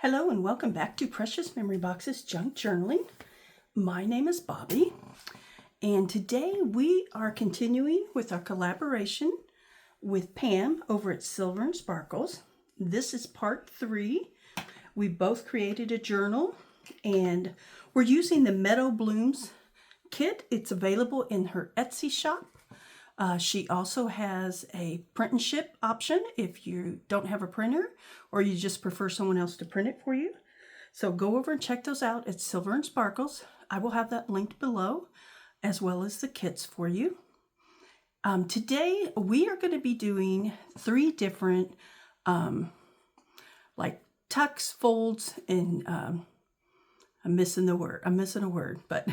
Hello and welcome back to Precious Memory Box's Junk Journaling. My name is Bobby, and today we are continuing with our collaboration with Pam over at Silver and Sparkles. This is part 3. We both created a journal, and we're using the Meadow Blooms kit. It's available in her Etsy shop. She also has a print and ship option if you don't have a printer or you just prefer someone else to print it for you. So go over and check those out at Silver and Sparkles. I will have that linked below, as well as the kits for you. Today we are going to be doing 3 different like tucks, folds, and I'm missing a word, but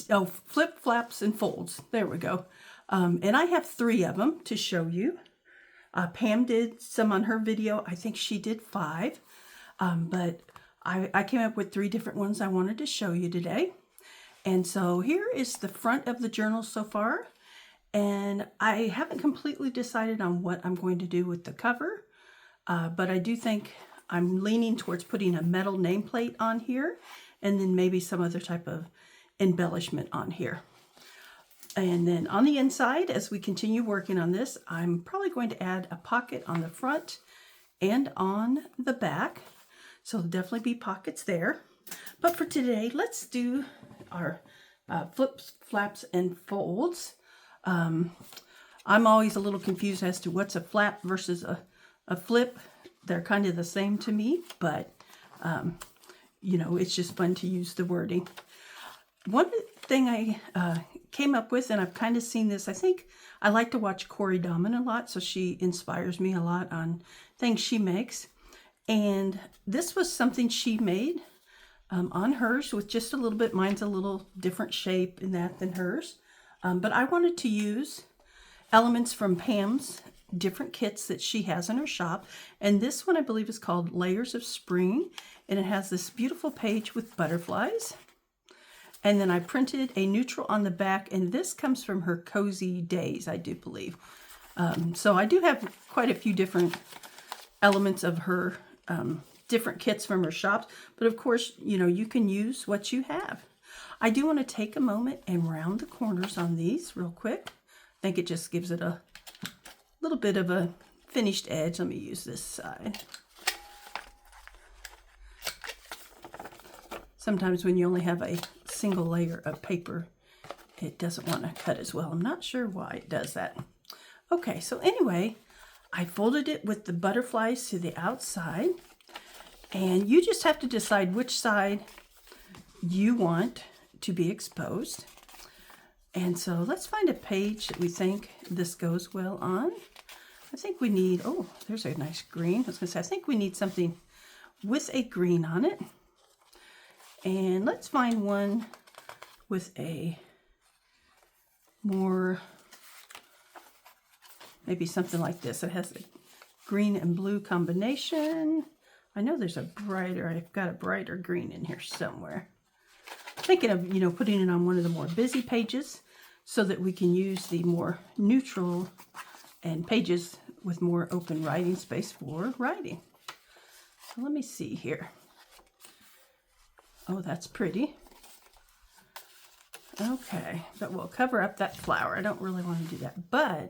oh, flip, flaps, and folds. There we go. And I have 3 of them to show you. Pam did some on her video. I think she did 5. But I came up with 3 different ones I wanted to show you today. And so here is the front of the journal so far. And I haven't completely decided on what I'm going to do with the cover. But I do think I'm leaning towards putting a metal nameplate on here. And then maybe some other type of embellishment on here. And then on the inside, as we continue working on this, I'm probably going to add a pocket on the front and on the back. So there'll definitely be pockets there. But for today, let's do our flips, flaps, and folds. I'm always a little confused as to what's a flap versus a flip. They're kind of the same to me, but you know, it's just fun to use the wording. One thing I came up with, and I've kind of seen this, I think I like to watch Corey Dahman a lot, so she inspires me a lot on things she makes. And this was something she made on hers with just a little bit. Mine's a little different shape in that than hers. But I wanted to use elements from Pam's different kits that she has in her shop. And this one I believe is called Layers of Spring. And it has this beautiful page with butterflies. And then I printed a neutral on the back, and this comes from her Cozy Days, I do believe. So I do have quite a few different elements of her different kits from her shops, but of course, you know, you can use what you have. I do want to take a moment and round the corners on these real quick. I think it just gives it a little bit of a finished edge. Let me use this side. Sometimes when you only have a single layer of paper, it doesn't want to cut as well. I'm not sure why it does that. Okay, so anyway, I folded it with the butterflies to the outside, and you just have to decide which side you want to be exposed. And so let's find a page that we think this goes well on. I think we need, oh, there's a nice green. I was going to say, I think we need something with a green on it. And let's find one with a more, maybe something like this. It has a green and blue combination. I know there's a brighter, I've got a brighter green in here somewhere. Thinking of, you know, putting it on one of the more busy pages so that we can use the more neutral and pages with more open writing space for writing. So let me see here. Oh, that's pretty. Okay, but we'll cover up that flower. I don't really want to do that, but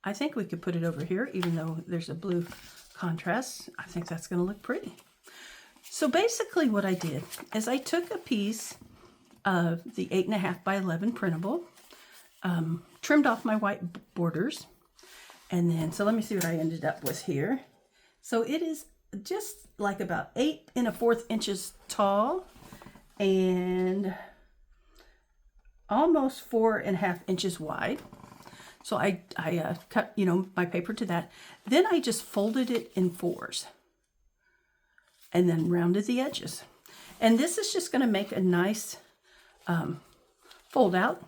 I think we could put it over here, even though there's a blue contrast. I think that's going to look pretty. So basically what I did is I took a piece of the 8.5 by 11 printable, trimmed off my white borders, and then, so let me see what I ended up with here. So it is just like about 8 1/4 inches tall, and almost 4.5 inches wide. So I cut, you know, my paper to that. Then I just folded it in 4s and then rounded the edges. And this is just going to make a nice fold out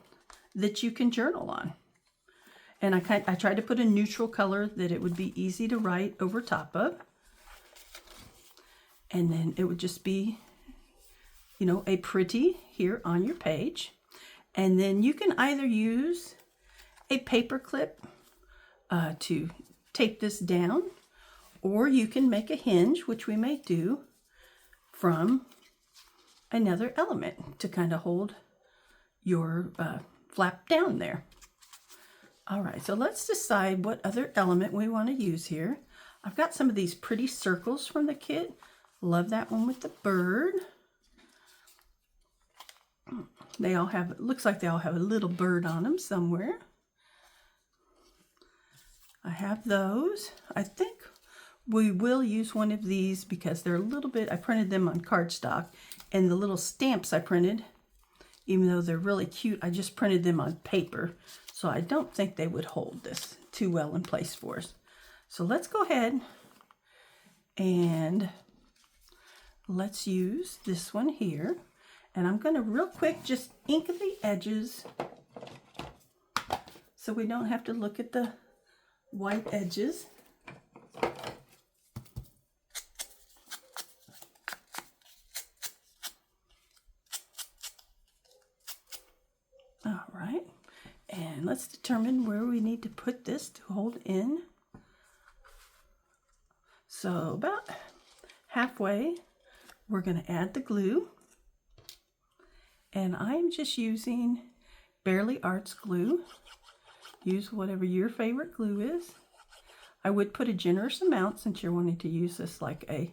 that you can journal on. And I tried to put a neutral color that it would be easy to write over top of. And then it would just be, you know, a pretty here on your page. And then you can either use a paper clip to tape this down, or you can make a hinge, which we may do, from another element to kind of hold your flap down there. All right, so let's decide what other element we want to use here. I've got some of these pretty circles from the kit. Love that one with the bird. They all have, it looks like they all have a little bird on them somewhere. I have those. I think we will use one of these because they're a little bit, I printed them on cardstock, and the little stamps I printed, even though they're really cute, I just printed them on paper. So I don't think they would hold this too well in place for us. So let's go ahead and let's use this one here. And I'm going to real quick just ink the edges so we don't have to look at the white edges. All right, and let's determine where we need to put this to hold in. So about halfway, we're going to add the glue. And I'm just using Barely Arts glue. Use whatever your favorite glue is. I would put a generous amount since you're wanting to use this like a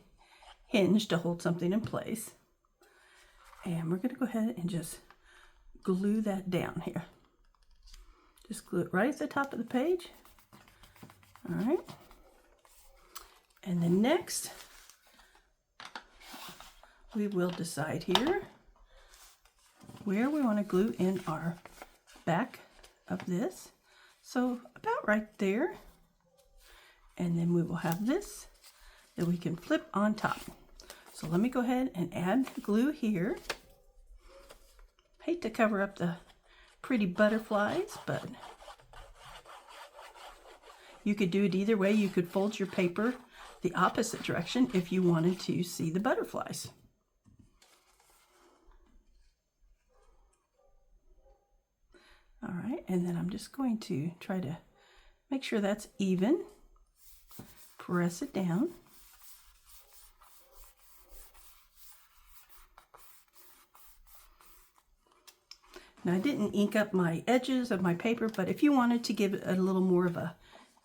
hinge to hold something in place. And we're going to go ahead and just glue that down here. Just glue it right at the top of the page. All right. And then next, we will decide here where we want to glue in our back of this. So about right there. And then we will have this that we can flip on top. So let me go ahead and add glue here. Hate to cover up the pretty butterflies, but you could do it either way. You could fold your paper the opposite direction if you wanted to see the butterflies. All right, and then I'm just going to try to make sure that's even. Press it down. Now I didn't ink up my edges of my paper, but if you wanted to give it a little more of a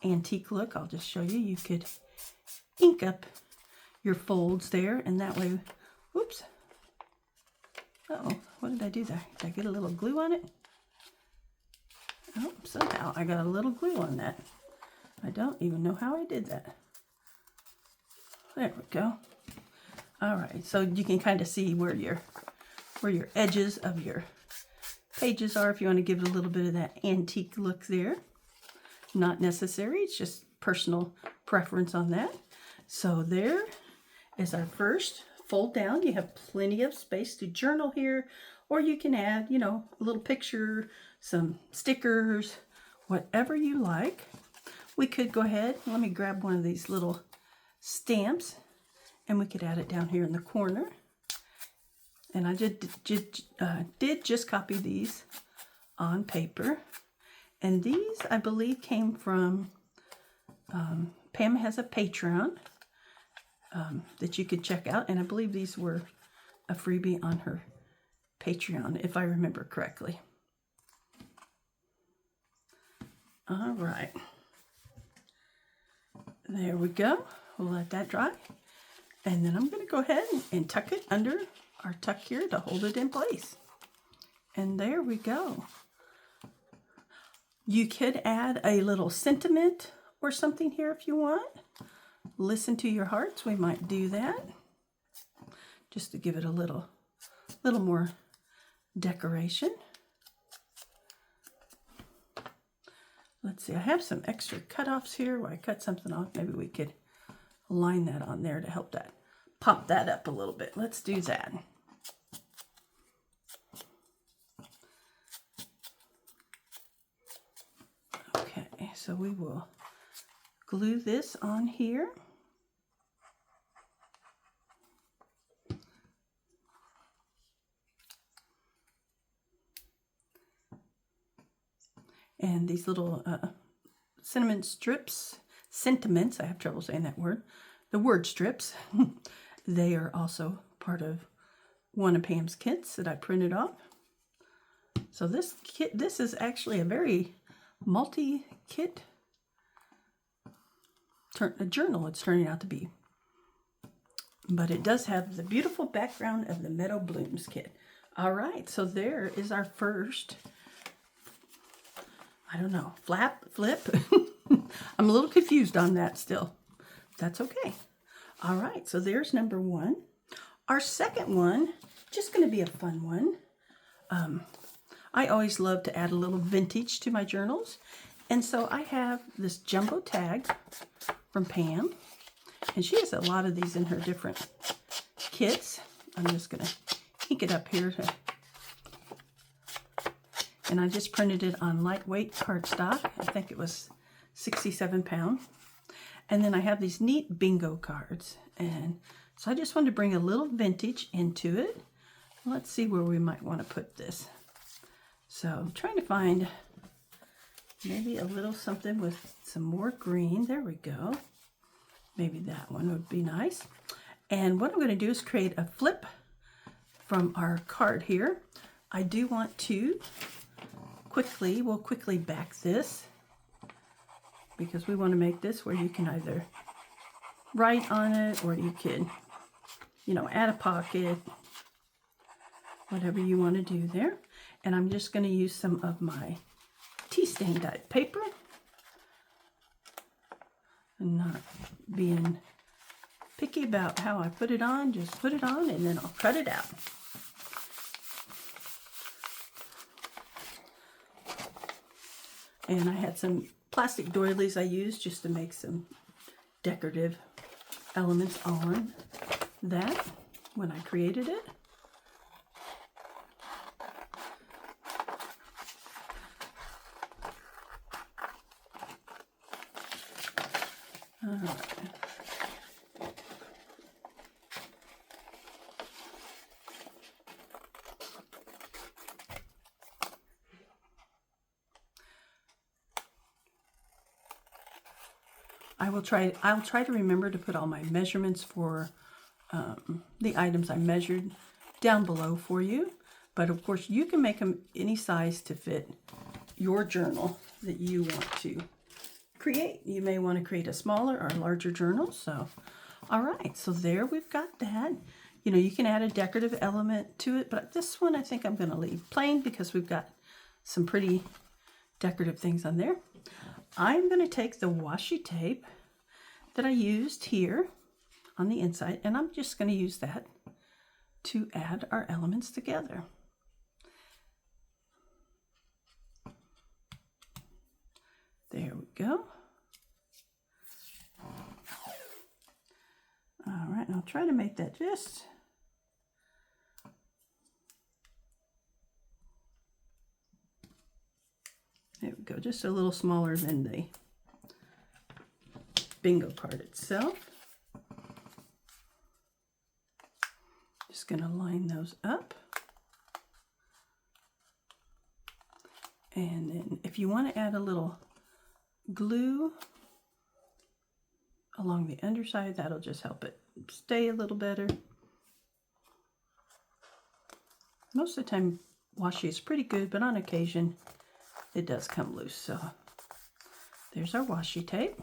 antique look, I'll just show you. You could ink up your folds there, and that way, whoops. Uh-oh, what did I do there? Did I get a little glue on it? Oh, somehow I got a little glue on that. I don't even know how I did that. There we go. All right, so you can kind of see where your edges of your pages are if you want to give it a little bit of that antique look there. Not necessary, it's just personal preference on that. So there is our first fold down. You have plenty of space to journal here, or you can add, you know, a little picture, some stickers, whatever you like. We could go ahead, let me grab one of these little stamps, and we could add it down here in the corner. And I did just copy these on paper. And these, I believe, came from, Pam has a Patreon that you could check out. And I believe these were a freebie on her Patreon, if I remember correctly. All right. There we go. We'll let that dry. And then I'm going to go ahead and tuck it under our tuck here to hold it in place. And there we go. You could add a little sentiment or something here if you want. Listen to your hearts. We might do that. Just to give it a little more decoration. Let's see, I have some extra cutoffs here where I cut something off. Maybe we could line that on there to help that pop that up a little bit. Let's do that. Okay, so we will glue this on here. And these little sentiments, I have trouble saying that word, the word strips, they are also part of one of Pam's kits that I printed off. So this kit, this is actually a very multi-kit a journal it's turning out to be. But it does have the beautiful background of the Meadow Blooms kit. All right, so there is our first, I don't know, flip. I'm a little confused on that still. That's okay. All right, so there's number one. Our second one, just going to be a fun one. I always love to add a little vintage to my journals. And so I have this jumbo tag from Pam. And she has a lot of these in her different kits. I'm just going to ink it up here. And I just printed it on lightweight cardstock. I think it was 67 pound. And then I have these neat bingo cards. And so I just wanted to bring a little vintage into it. Let's see where we might want to put this. So I'm trying to find maybe a little something with some more green. There we go. Maybe that one would be nice. And what I'm going to do is create a flip from our card here. I do want to we'll quickly back this because we want to make this where you can either write on it or you can, add a pocket, whatever you want to do there. And I'm just going to use some of my tea stain dyed paper. And not being picky about how I put it on, just put it on and then I'll cut it out. And I had some plastic doilies I used just to make some decorative elements on that when I created it. I'll try to remember to put all my measurements for the items I measured down below for you. But of course you can make them any size to fit your journal that you want to create. You may want to create a smaller or larger journal. So, all right, so there we've got that. You can add a decorative element to it, but this one I think I'm going to leave plain because we've got some pretty decorative things on there. I'm going to take the washi tape that I used here on the inside, and I'm just going to use that to add our elements together. There we go. All right, and I'll try to make that just there we go, just a little smaller than the bingo card itself. Just going to line those up. And then if you want to add a little glue along the underside, that'll just help it stay a little better. Most of the time washi is pretty good, but on occasion it does come loose. So there's our washi tape.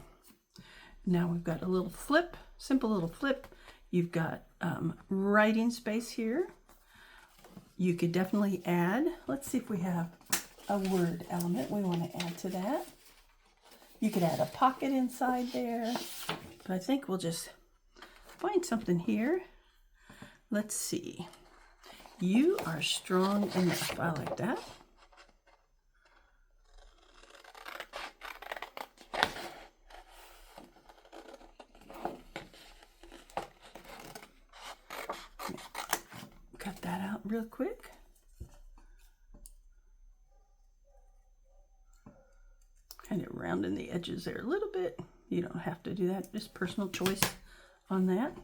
Now we've got a little flip, simple little flip. You've got writing space here. You could definitely add, let's see if we have a word element we want to add to that. You could add a pocket inside there, but I think we'll just find something here. Let's see. You are strong enough. I like that. Cut that out real quick. Kind of rounding the edges there a little bit. You don't have to do that, just personal choice on that.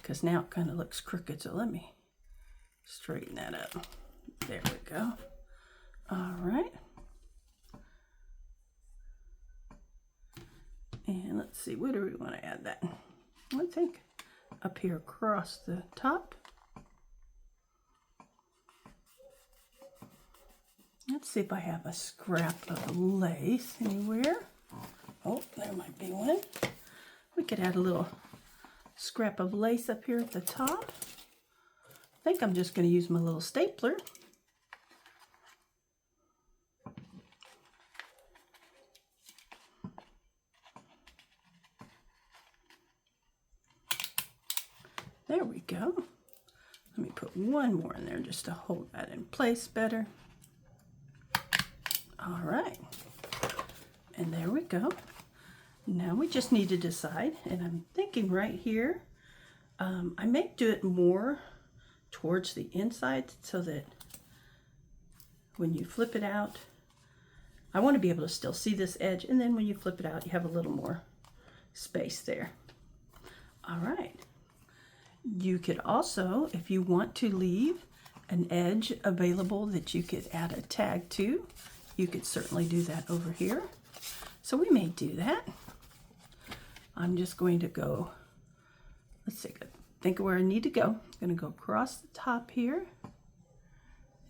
Because now it kind of looks crooked, so let me straighten that up. There we go. All right. And let's see, where do we want to add that? I think up here across the top. Let's see if I have a scrap of lace anywhere. Oh, there might be one. We could add a little scrap of lace up here at the top. I think I'm just going to use my little stapler. There we go. Let me put one more in there just to hold that in place better. All right. And there we go. Now we just need to decide, and I'm thinking right here, I may do it more towards the inside so that when you flip it out, I want to be able to still see this edge, and then when you flip it out, you have a little more space there. All right. You could also, if you want to leave an edge available that you could add a tag to, you could certainly do that over here. So we may do that. I'm just going to go, let's see, think of where I need to go. I'm going to go across the top here,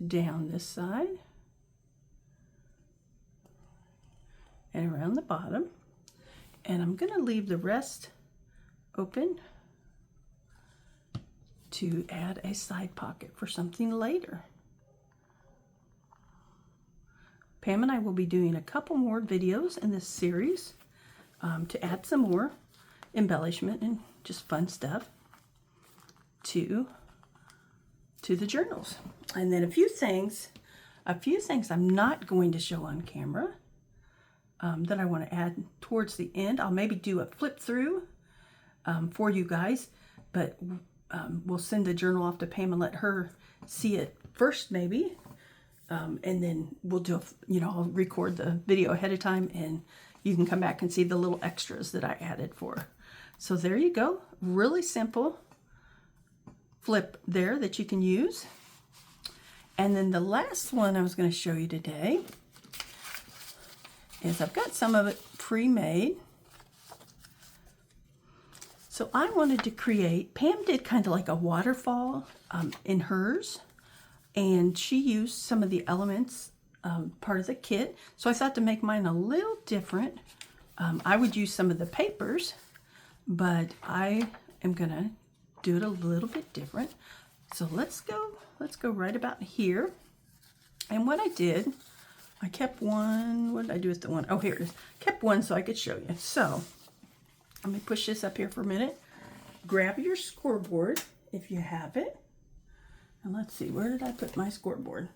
down this side, and around the bottom. And I'm going to leave the rest open to add a side pocket for something later. Pam and I will be doing a couple more videos in this series to add some more embellishment and just fun stuff to the journals. And then a few things I'm not going to show on camera that I want to add towards the end. I'll maybe do a flip through for you guys, but we'll send the journal off to Pam and let her see it first maybe. And then we'll do, I'll record the video ahead of time and you can come back and see the little extras that I added for her. So there you go. Really simple flip there that you can use. And then the last one I was going to show you today is I've got some of it pre-made. So I wanted to create, Pam did kind of like a waterfall in hers. And she used some of the elements part of the kit. So I thought to make mine a little different, I would use some of the papers, but I am gonna do it a little bit different. So let's go right about here. And what I did, I kept one. What did I do with the one? Oh, here it is. Kept one so I could show you. So let me push this up here for a minute. Grab your scoreboard if you have it. And let's see, where did I put my scoreboard?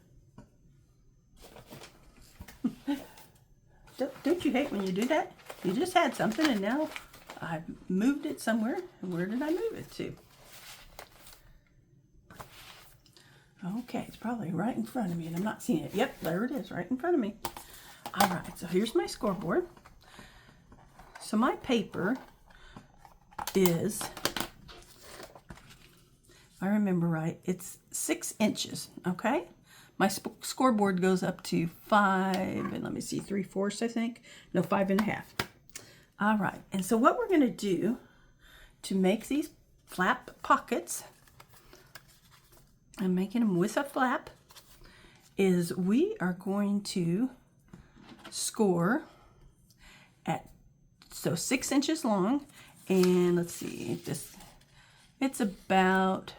Don't you hate when you do that? You just had something and now I've moved it somewhere. And where did I move it to? Okay, it's probably right in front of me and I'm not seeing it. Yep, there it is, right in front of me. All right, so here's my scoreboard. So my paper is, I remember right, it's 6 inches, okay? My scoreboard goes up to 5, and let me see, 3/4, I think. No, 5.5. All right, and so what we're gonna do to make these flap pockets, I'm making them with a flap, is we are going to score at, so 6 inches long, and let's see, it's about,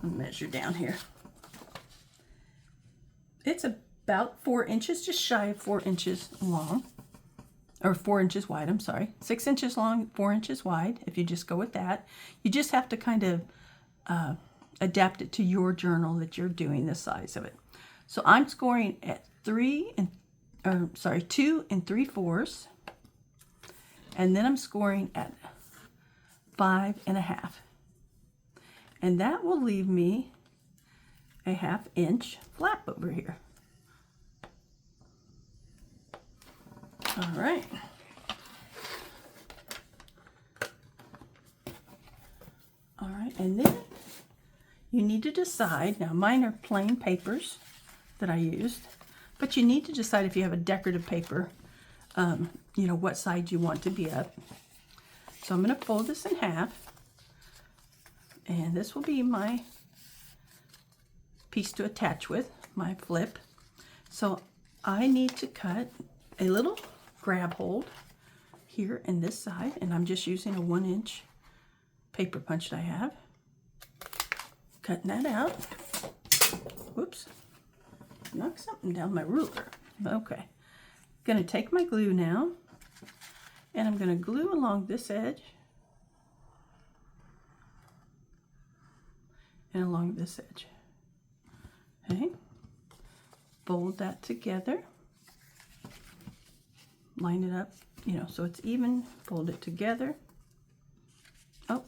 I'll measure down here. It's about 4 inches, just shy of 4 inches long, or 4 inches wide, I'm sorry. 6 inches long, 4 inches wide, if you just go with that. You just have to kind of adapt it to your journal that you're doing, the size of it. So I'm scoring at 2 3/4, and then I'm scoring at 5.5. And that will leave me a 1/2 inch flap over here. All right. All right, and then you need to decide, now mine are plain papers that I used, but you need to decide if you have a decorative paper, what side you want to be up. So I'm going to fold this in half, And this will be my piece to attach with, my flip. So I need to cut a little grab hold here in this side, and I'm just using a 1-inch paper punch that I have. Cutting that out. Whoops. Knock something down my ruler. Okay. Gonna take my glue now, and I'm gonna glue along this edge and along this edge. Okay. Fold that together. Line it up, you know, so it's even. Fold it together. Oh,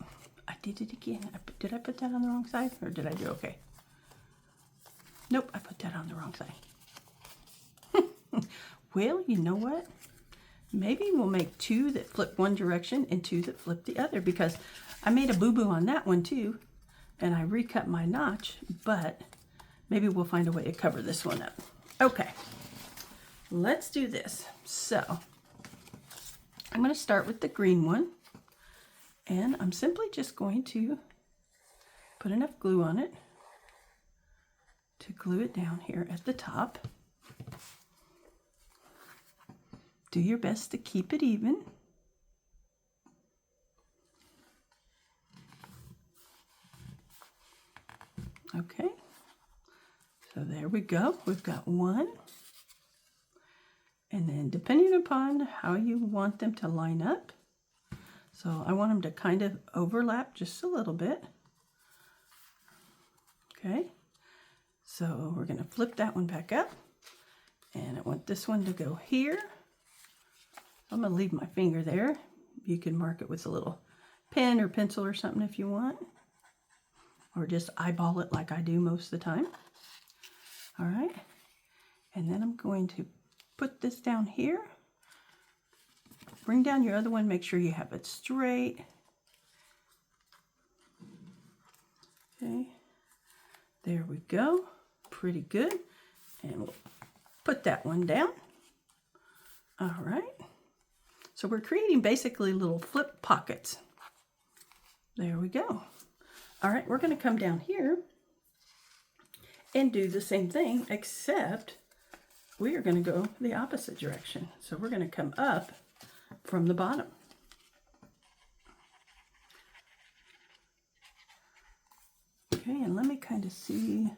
I did it again. Did I put that on the wrong side, or did I do okay? Nope, I put that on the wrong side. Well, you know what? Maybe we'll make 2 that flip one direction and 2 that flip the other, because I made a boo-boo on that one too, and I recut my notch, but maybe we'll find a way to cover this one up. Okay, let's do this. So I'm going to start with the green one, and I'm simply just going to put enough glue on it to glue it down here at the top. Do your best to keep it even. Okay, so there we go. We've got one. And then depending upon how you want them to line up, so I want them to kind of overlap just a little bit. Okay, so we're going to flip that one back up, and I want this one to go here. I'm going to leave my finger there. You can mark it with a little pen or pencil or something if you want, or just eyeball it like I do most of the time. All right, and then I'm going to put this down here. Bring down your other one, make sure you have it straight. Okay, there we go, pretty good. And we'll put that one down. All right. So we're creating basically little flip pockets. There we go. All right, we're going to come down here and do the same thing, except we are going to go the opposite direction. So we're going to come up from the bottom. Okay, and let me kind of see,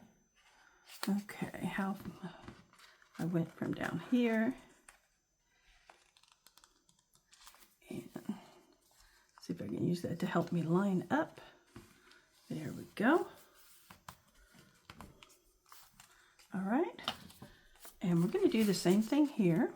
okay, how I went from down here. And see if I can use that to help me line up. There we go. All right. And we're going to do the same thing here.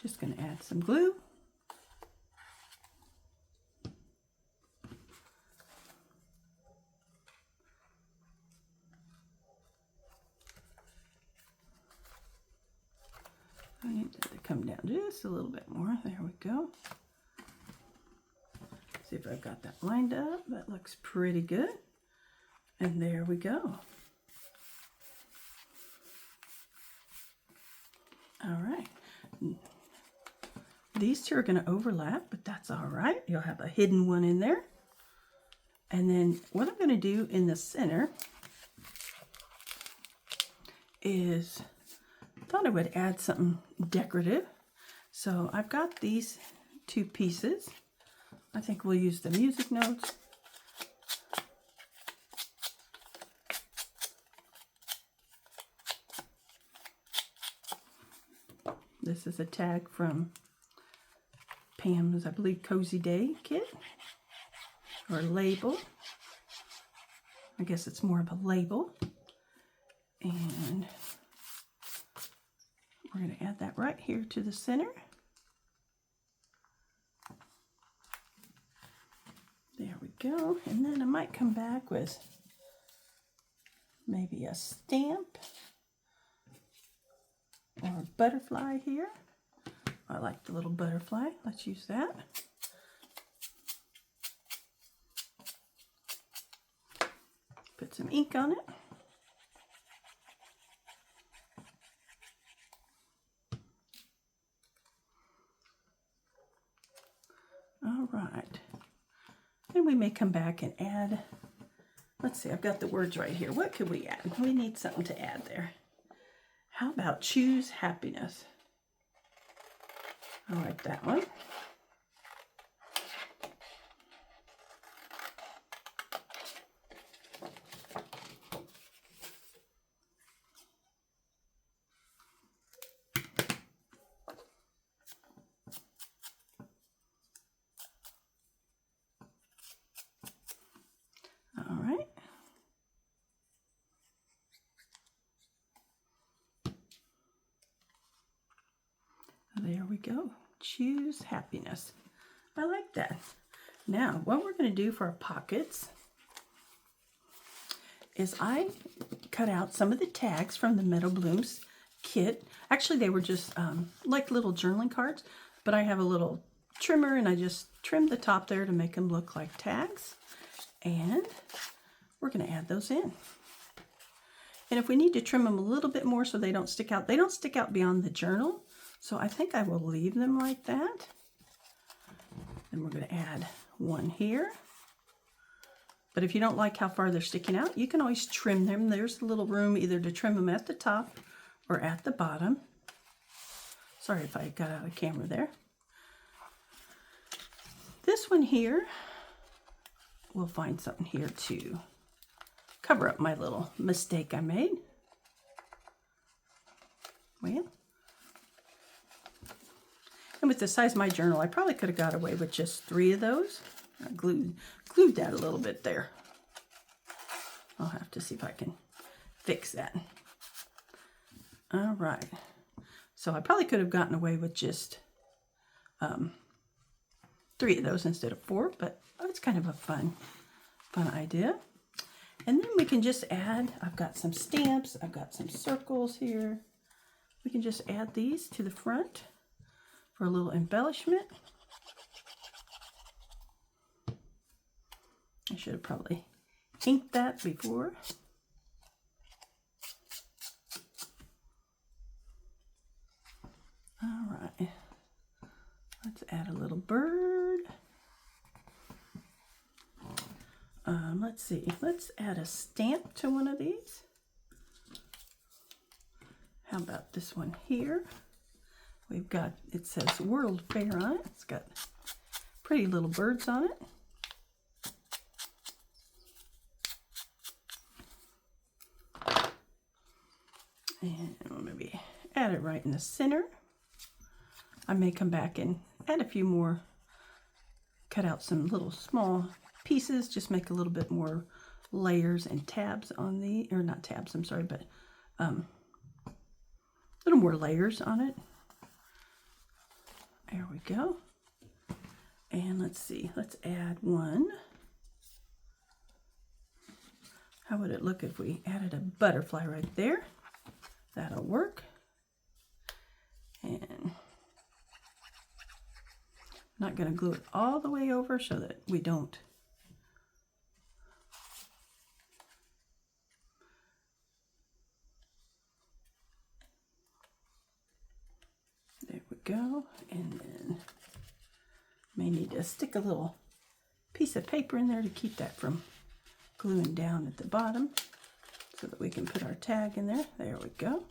Just going to add some glue. I need that to come down just a little bit more. There we go. See if I've got that lined up. That looks pretty good. And there we go. All right. These two are going to overlap, but that's all right. You'll have a hidden one in there. And then what I'm going to do in the center is, I thought I would add something decorative. So I've got these 2 pieces. I think we'll use the music notes. This is a tag from Pam's, I believe, Cozy Day kit, or label. I guess it's more of a label. And we're going to add that right here to the center. There we go. And then I might come back with maybe a stamp or a butterfly here. I like the little butterfly. Let's use that. Put some ink on it. All right. And we may come back and add, let's see, I've got the words right here. What could we add? We need something to add there. How about choose happiness? I like that one. All right. There we go. Choose happiness. I like that. Now, what we're going to do for our pockets is I cut out some of the tags from the Meadow Blooms kit. Actually, they were just like little journaling cards, but I have a little trimmer and I just trimmed the top there to make them look like tags. And we're going to add those in. And if we need to trim them a little bit more so they don't stick out beyond the journal. So I think I will leave them like that. Then we're going to add one here. But if you don't like how far they're sticking out, you can always trim them. There's a little room either to trim them at the top or at the bottom. Sorry if I got out of camera there. This one here, we'll find something here to cover up my little mistake I made. Well, and with the size of my journal, I probably could have got away with just 3 of those. I glued that a little bit there. I'll have to see if I can fix that. All right. So I probably could have gotten away with just 3 of those instead of 4, but it's kind of a fun idea. And then we can just add, I've got some stamps, I've got some circles here. We can just add these to the front for a little embellishment. I should have probably inked that before. All right, let's add a little bird. Let's see, let's add a stamp to one of these. How about this one here? We've got, it says World Fair on it. It's got pretty little birds on it. And we'll maybe add it right in the center. I may come back and add a few more, cut out some little small pieces, just make a little bit more layers and tabs on the, or not tabs, I'm sorry, but a little more layers on it. There we go. And let's see, let's add one. How would it look if we added a butterfly right there? That'll work. And I'm not going to glue it all the way over so that we don't there we go. And then may need to stick a little piece of paper in there to keep that from gluing down at the bottom so that we can put our tag in there. There we go.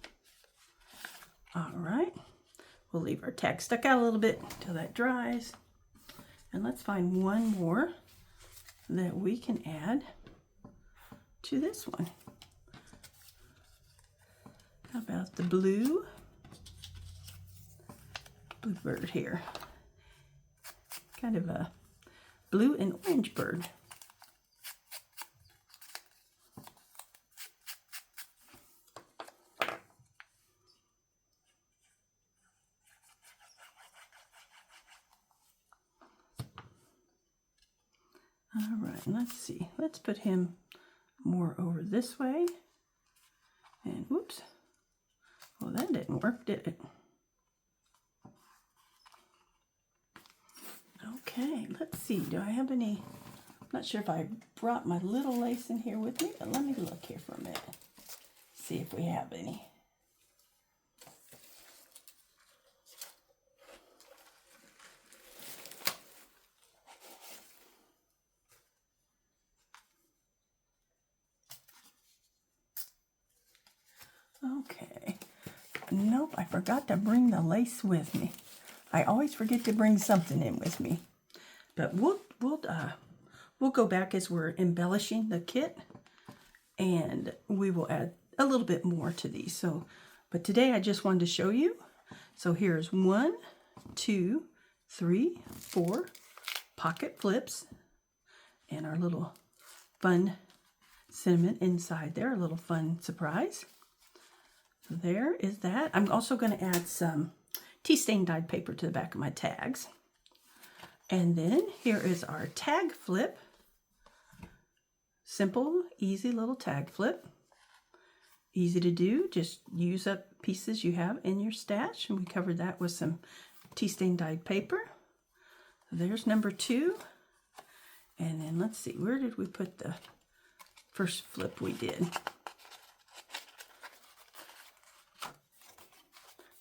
All right. We'll leave our tag stuck out a little bit until that dries. And let's find one more that we can add to this one. How about the blue bird here? Kind of a blue and orange bird. All right, let's see. Let's put him more over this way. And whoops. Well, that didn't work, did it? Okay, let's see. Do I have any? I'm not sure if I brought my little lace in here with me, but let me look here for a minute. See if we have any. Okay. Nope, I forgot to bring the lace with me. I always forget to bring something in with me. But we'll go back as we're embellishing the kit, and we will add a little bit more to these. So, but today I just wanted to show you. So here's 1, 2, 3, 4 pocket flips, and our little fun cinnamon inside there, a little fun surprise. So there is that. I'm also going to add some tea stain dyed paper to the back of my tags. And then here is our tag flip. Simple, easy little tag flip. Easy to do. Just use up pieces you have in your stash. And we covered that with some tea stain dyed paper. There's number 2. And then let's see, where did we put the first flip we did?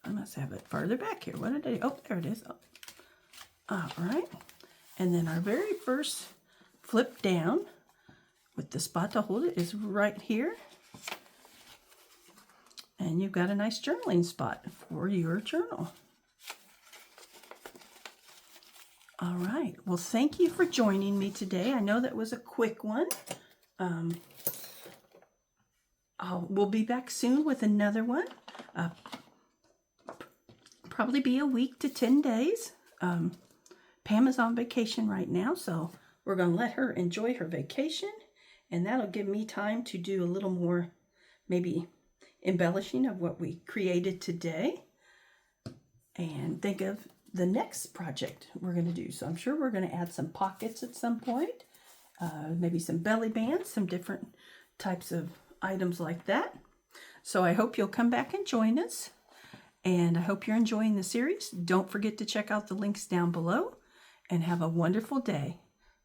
I must have it farther back here. What did I do? Oh, there it is. Oh. All right. And then our very first flip down with the spot to hold it is right here. And you've got a nice journaling spot for your journal. All right. Well, thank you for joining me today. I know that was a quick one. We'll be back soon with another one. Probably be a week to 10 days. Pam is on vacation right now, so we're going to let her enjoy her vacation, and that'll give me time to do a little more, maybe embellishing of what we created today, and think of the next project we're going to do. So I'm sure we're going to add some pockets at some point, maybe some belly bands, some different types of items like that. So I hope you'll come back and join us, and I hope you're enjoying the series. Don't forget to check out the links down below, and have a wonderful day.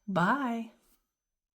Bye.